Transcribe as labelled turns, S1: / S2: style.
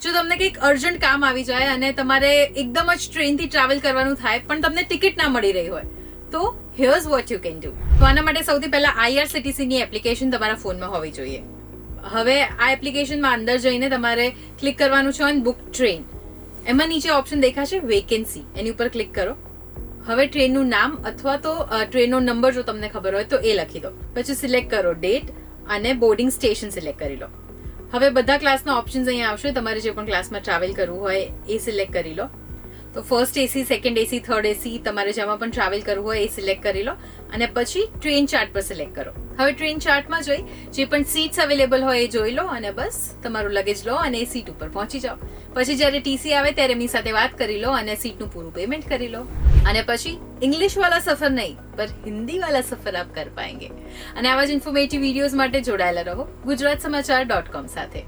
S1: જો તમને કંઈક અર્જન્ટ કામ આવી જાય અને તમારે એકદમ જ ટ્રેનથી ટ્રાવેલ કરવાનું થાય પણ તમને ટિકિટ ના મળી રહી હોય તો હિયર્સ વોટ યુ કેન ડુ. તો આના માટે સૌથી પહેલા IRCTC ની એપ્લિકેશન તમારા ફોનમાં હોવી જોઈએ. હવે આ એપ્લિકેશનમાં અંદર જઈને તમારે ક્લિક કરવાનું છે ઓન બુક ટ્રેન. એમાં નીચે ઓપ્શન દેખાશે વેકેન્સી, એની ઉપર ક્લિક કરો. હવે ટ્રેનનું નામ અથવા તો ટ્રેનનો નંબર જો તમને ખબર હોય તો એ લખી દો. પછી સિલેક્ટ કરો ડેટ અને બોર્ડિંગ સ્ટેશન સિલેક્ટ કરી લો. હવે બધા ક્લાસના ઓપ્શન્સ અહીંયા આવશે. તમારે જે પણ ક્લાસમાં ટ્રાવેલ કરવું હોય એ સિલેક્ટ કરી લો. તો first AC, second AC, third AC, તમારે જેમાં પણ ટ્રાવેલ કરવું હોય એ સિલેક્ટ કરી લો અને પછી ટ્રેન ચાર્ટ પર સિલેક્ટ કરો. હવે ટ્રેન ચાર્ટમાં જઈ જે પણ સીટ્સ અવેલેબલ હોય એ જોઈ લો અને બસ તમારું લગેજ લો અને એ સીટ ઉપર પહોંચી જાઓ. પછી જ્યારે TC આવે ત્યારે એમની સાથે વાત કરી લો અને સીટનું પૂરું પેમેન્ટ કરી લો અને પછી ઇંગ્લિશ વાળા સફર નહીં પર હિન્દી વાળા સફર આપ કર પાએંગે. અને આવા જ ઇન્ફોર્મેટિવ વિડીયોઝ માટે જોડાયેલા રહો ગુજરાtsamachaar.com સાથે.